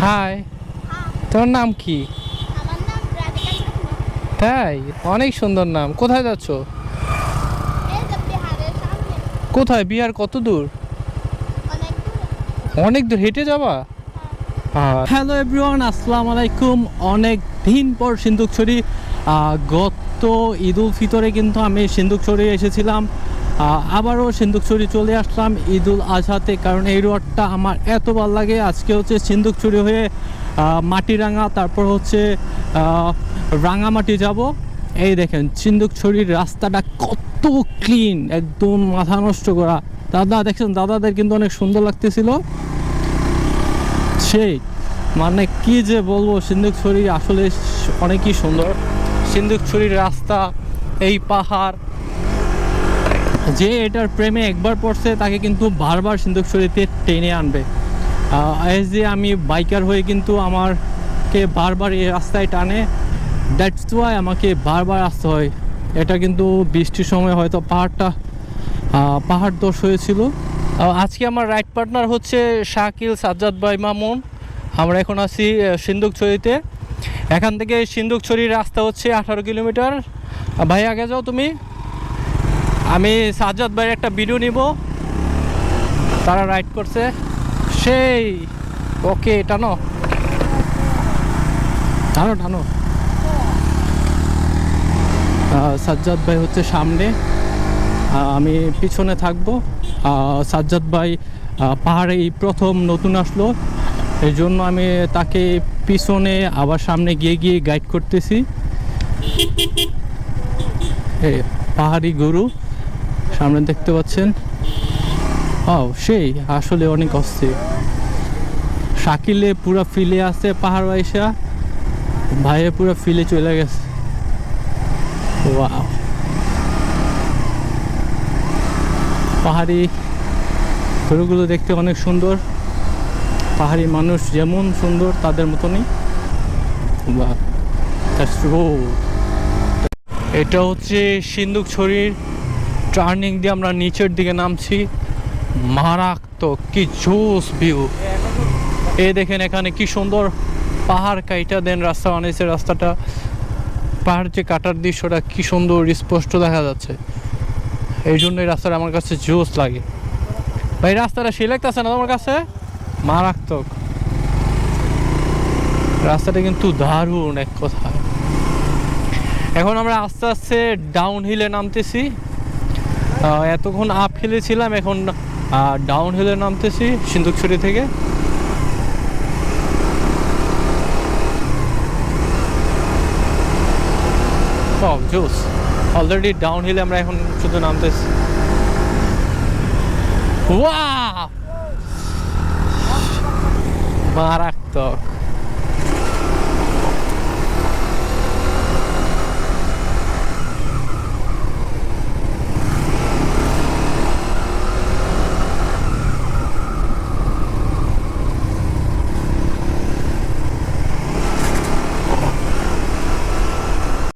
High, তোমার নাম কি? আমার নাম রাধিকা শর্মা। তাই? অনেক সুন্দর নাম। কোথায় যাচ্ছ? এই যে বিহারের সামনে কোথায়? বিহার কত দূর? অনেক দূরে। অনেক দূর হেঁটে যাবা? হ্যালো এভরিওয়ান, আসসালামু আলাইকুম। অনেক দিন পর সিন্দুকছড়ি। গত ঈদ উল ফিতরে কিন্তু আমি সিন্দুকছড়ি এসেছিলাম। আবারও সিন্দুকছড়ি চলে আসলাম ঈদ উল আজহাতে, কারণ এই রোডটা আমার এত ভালো লাগে। আজকে হচ্ছে সিন্দুকছড়ি হয়ে মাটিরাঙ্গা, তারপর হচ্ছে রাঙামাটি যাব। এই দেখেন সিন্দুকছড়ির রাস্তাটা কত ক্লিন, একদম মাথা নষ্ট করা। দাদা দেখছেন, দাদাদের কিন্তু অনেক সুন্দর লাগতেছিল। সেই মানে কি যে বলবো, সিন্দুকছড়ি আসলে অনেকই সুন্দর। সিন্দুকছড়ির রাস্তা, এই পাহাড়, যে এটার প্রেমে একবার পড়ছে তাকে কিন্তু বারবার সিন্দুকছড়িতে টেনে আনবে। এস যে আমি বাইকার হয়ে কিন্তু আমাকে বারবার এই রাস্তায় টানে, দ্যাটস ওয়াই আমাকে বারবার আসতে হয়। এটা কিন্তু বৃষ্টির সময় হয়তো পাহাড় ধস হয়েছিল। আজকে আমার রাইড পার্টনার হচ্ছে শাকিল, সাজ্জাদ ভাই, মামুন। আমরা এখন আছি সিন্দুকছড়িতে। এখান থেকে সিন্দুকছড়ির রাস্তা হচ্ছে 18 কিলোমিটার। ভাই আগে যাও তুমি, আমি সাজ্জাদ ভাইয়ের একটা ভিডিও নিব। তারা রাইড করছে সেই। ওকে, টানো টানো টানো। সাজ্জাদ ভাই হচ্ছে সামনে, আমি পিছনে থাকবো। সাজ্জাদ ভাই পাহাড়ে এই প্রথম নতুন আসলো, এই জন্য আমি তাকে পিছনে আবার সামনে গিয়ে গিয়ে গাইড করতেছি। পাহাড়ি গরু সামনে দেখতে পাচ্ছেন। সেই আসলে অনেক অস্থির। শাকিলে পুরো ফিলে আছে, পাহাড় আইসা ভাইয়ে পুরো ফিলে চলে গেছে। ওয়াও, পাহাড়ি গরুগুলো দেখতে অনেক সুন্দর। পাহাড়ি মানুষ যেমন সুন্দর তাদের মতনই। এটা হচ্ছে সিন্দুকছড়ির টার্নিং দিয়ে আমরা নিচের দিকে নামছি। মারাত্মক কি জোস ভিউ। এই দেখেন এখানে কি সুন্দর পাহাড় কাইটা দেন রাস্তা বানিয়েছে। রাস্তাটা পাহাড় যে কাটার দৃশ্যটা কি সুন্দর স্পষ্ট দেখা যাচ্ছে। এই জন্য এই রাস্তাটা আমার কাছে জোস লাগে। ভাই রাস্তাটা সে লাগতেছে না তোমার কাছে? মারাত্মক রাস্তাটা কিন্তু দারুণ এক কথায়। এখন আমরা আস্তে আস্তে ডাউন হিলে নামতেছি। এতক্ষণ আপ হিলে ছিলাম, এখন ডাউন হিলে নামতেছি সিন্দুকছড়ি থেকে। জোস। অলরেডি ডাউন হিলে আমরা এখন শুধু নামতেছি। ওয়াও, মারাত্মক।